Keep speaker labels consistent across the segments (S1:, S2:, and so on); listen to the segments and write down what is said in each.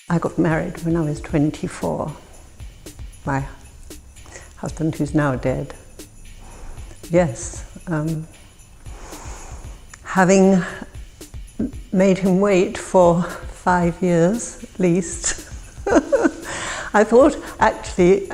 S1: I got married when I was 24. My husband, who's now dead. Yes, having made him wait for 5 years at least, I thought actually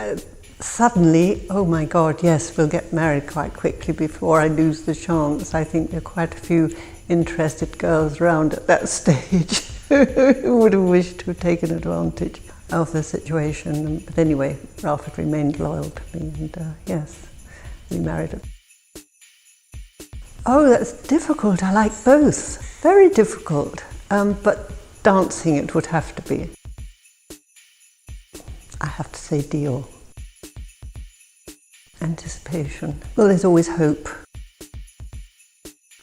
S1: suddenly, oh my God, yes, we'll get married quite quickly before I lose the chance. I think there are quite a few interested girls around at that stage who would have wished to have taken advantage of the situation. But anyway, Ralph had remained loyal to me, and yes, we married. Oh, that's difficult. I like both. Very difficult. But dancing it would have to be. I have to say deal. Anticipation. Well, there's always hope.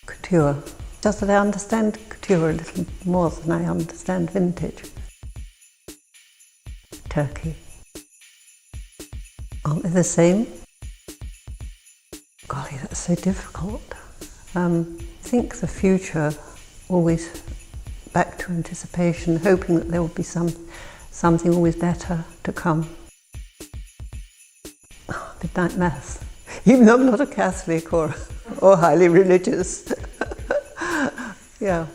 S1: Couture. Just that I understand couture a little more than I understand vintage. Turkey. Aren't they the same? Golly, that's so difficult. I think the future, always back to anticipation, hoping that there will be something always better to come. Oh, midnight mass, even though I'm not a Catholic or highly religious. Yeah.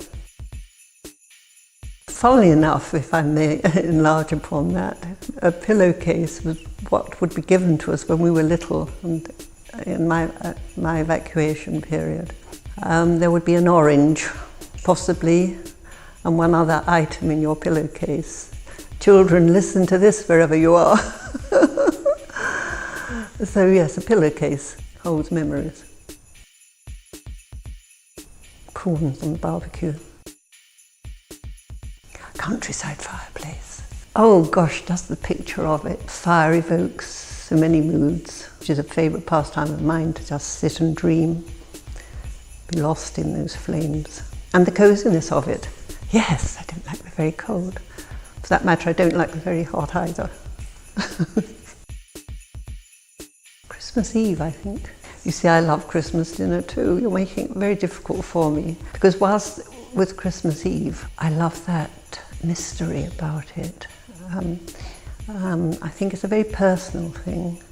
S1: Funnily enough, if I may enlarge upon that, a pillowcase was what would be given to us when we were little, and in my evacuation period. There would be an orange, possibly, and one other item in your pillowcase. Children, listen to this wherever you are. So yes, a pillowcase holds memories. Prawns on the barbecue. Countryside fireplace. Oh gosh, just the picture of it. Fire evokes so many moods, which is a favourite pastime of mine, to just sit and dream, be lost in those flames. And the coziness of it. Yes, I don't like the very cold. For that matter, I don't like the very hot either. Christmas Eve, I think. You see, I love Christmas dinner too. You're making it very difficult for me. Because whilst with Christmas Eve, I love that mystery about it. I think it's a very personal thing.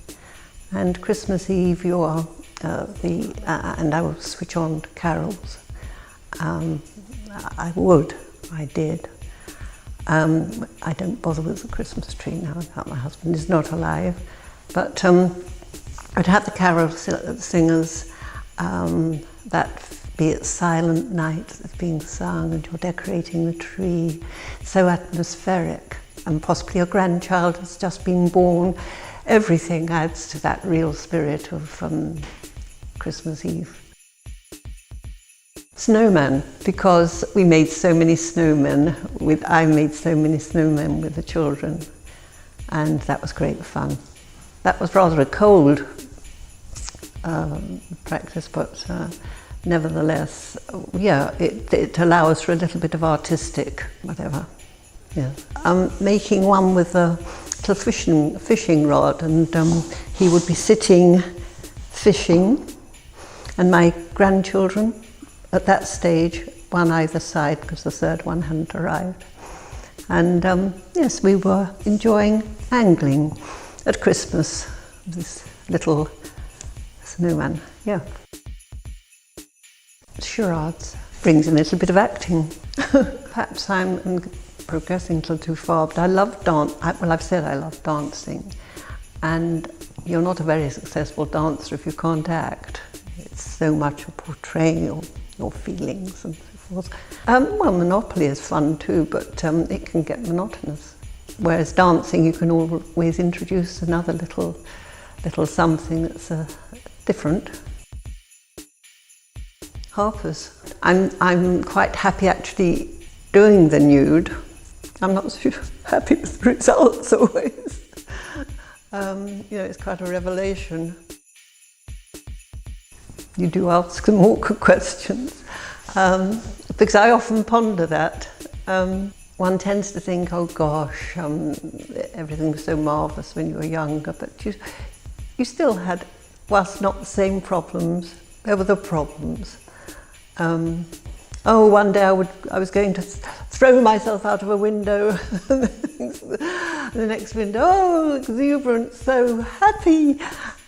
S1: And Christmas Eve, you are and I will switch on to carols. I did. I don't bother with the Christmas tree now that my husband is not alive. But I'd have the carol singers, that be it Silent Night that's being sung and you're decorating the tree, so atmospheric, and possibly your grandchild has just been born. Everything adds to that real spirit of Christmas Eve. Snowman, because we made so many snowmen, I made so many snowmen with the children, and that was great fun. That was rather a cold practice, but nevertheless, yeah, it allows for a little bit of artistic, whatever. Yeah. I'm making one with a little fishing rod, and he would be sitting fishing, and my grandchildren at that stage, one either side, because the third one hadn't arrived. And yes, we were enjoying angling at Christmas, this little snowman, yeah. Charades brings in a little bit of acting. Perhaps I'm progressing a little too far, but I love dance. Well, I've said I love dancing, and you're not a very successful dancer if you can't act. It's so much of portraying your feelings and so forth. Well, Monopoly is fun too, but it can get monotonous. Whereas dancing, you can always introduce another little something that's different. Harper's. I'm quite happy actually doing the nude. I'm not so happy with the results always. You know, it's quite a revelation. You do ask some awkward questions, because I often ponder that. One tends to think, oh gosh, everything was so marvellous when you were younger, but you still had, whilst not the same problems, there were the problems. Oh, one day I was going to throw myself out of a window. The next window, oh, exuberant, so happy.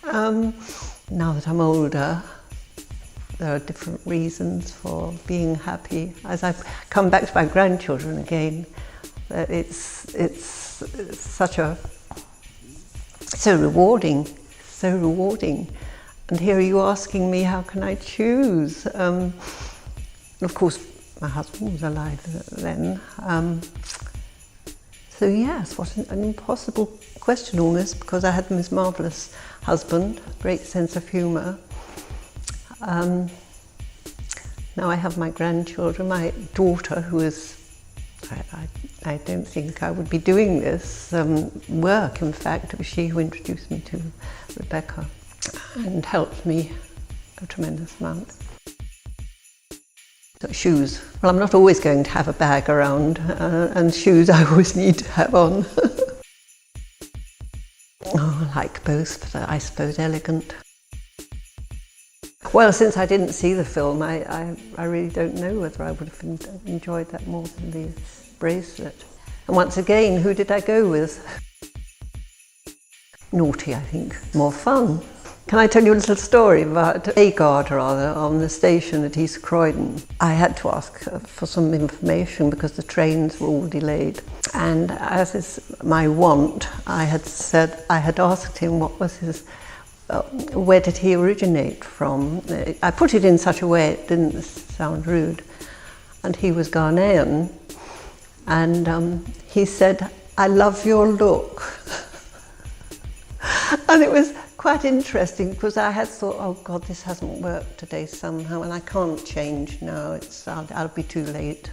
S1: Now that I'm older, there are different reasons for being happy. As I come back to my grandchildren again, it's so rewarding, so rewarding. And here are you asking me, how can I choose? Of course, my husband was alive then. So yes, what an impossible question almost, because I had this marvellous husband, great sense of humour. Now I have my grandchildren, my daughter, who is, I don't think I would be doing this work, in fact. It was she who introduced me to Rebecca and helped me a tremendous amount. Shoes. Well, I'm not always going to have a bag around, and shoes I always need to have on. Oh, I like both, but I suppose elegant. Well, since I didn't see the film, I really don't know whether I would have enjoyed that more than the bracelet. And once again, who did I go with? Naughty, I think. More fun. Can I tell you a little story about a guard rather on the station at East Croydon? I had to ask for some information because the trains were all delayed. And as is my wont, I had asked him what was his, where did he originate from? I put it in such a way it didn't sound rude. And he was Ghanaian. And he said, "I love your look." And it was quite interesting because I had thought, oh God, this hasn't worked today somehow, and I can't change now. I'll be too late.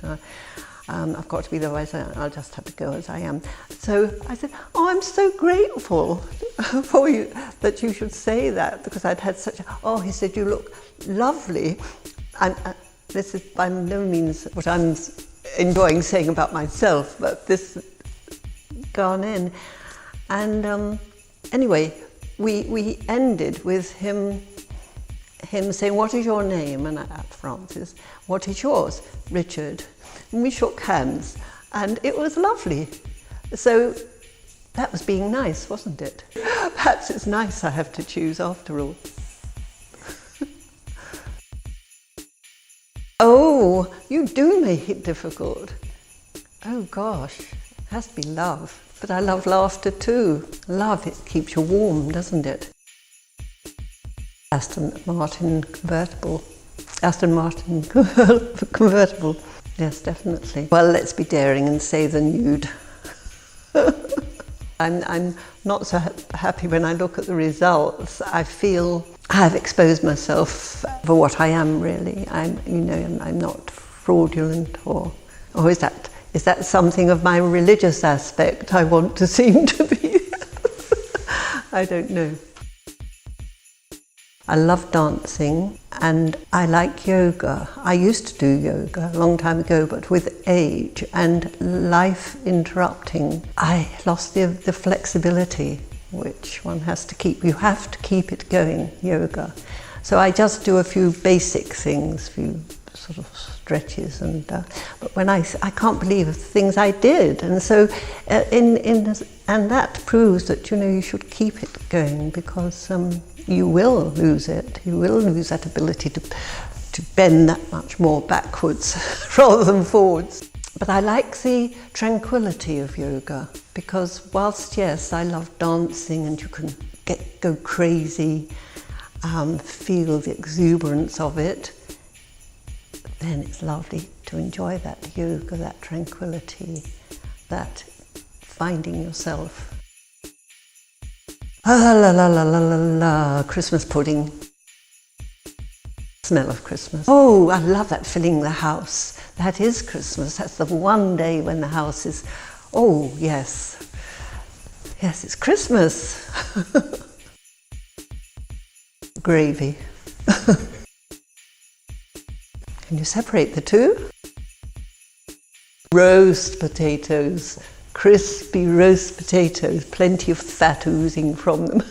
S1: I've got to be, otherwise I'll just have to go as I am. So I said, oh, I'm so grateful for you that you should say that, because I'd had such a, oh, he said, you look lovely. And this is by no means what I'm enjoying saying about myself, but this Ghanaian. And anyway, we ended with him saying, what is your name? And Francis, what is yours? Richard. And we shook hands, and it was lovely. So that was being nice, wasn't it? Perhaps it's nice I have to choose after all. Oh, you do make it difficult. Oh gosh, it has to be love. But I love laughter too. Love, it keeps you warm, doesn't it? Aston Martin convertible. Yes, definitely. Well, let's be daring and say the nude. I'm not so happy when I look at the results. I feel I have exposed myself for what I am really. I'm not fraudulent or is that something of my religious aspect I want to seem to be? I don't know. I love dancing and I like yoga. I used to do yoga a long time ago, but with age and life interrupting, I lost the flexibility which one has to keep. You have to keep it going, yoga. So I just do a few basic things, few sort of stretches, and but when I can't believe the things I did, and so and that proves that you should keep it going, because you will lose it. You will lose that ability to bend that much more backwards rather than forwards. But I like the tranquility of yoga, because whilst yes, I love dancing and you can go crazy, feel the exuberance of it, then it's lovely to enjoy that yoga, that tranquility, that finding yourself. Ah, la la la la la la, Christmas pudding. Smell of Christmas. Oh, I love that, filling the house. That is Christmas. That's the one day when the house is, oh yes. Yes, it's Christmas. Gravy. Can you separate the two? Roast potatoes. Crispy roast potatoes, plenty of fat oozing from them.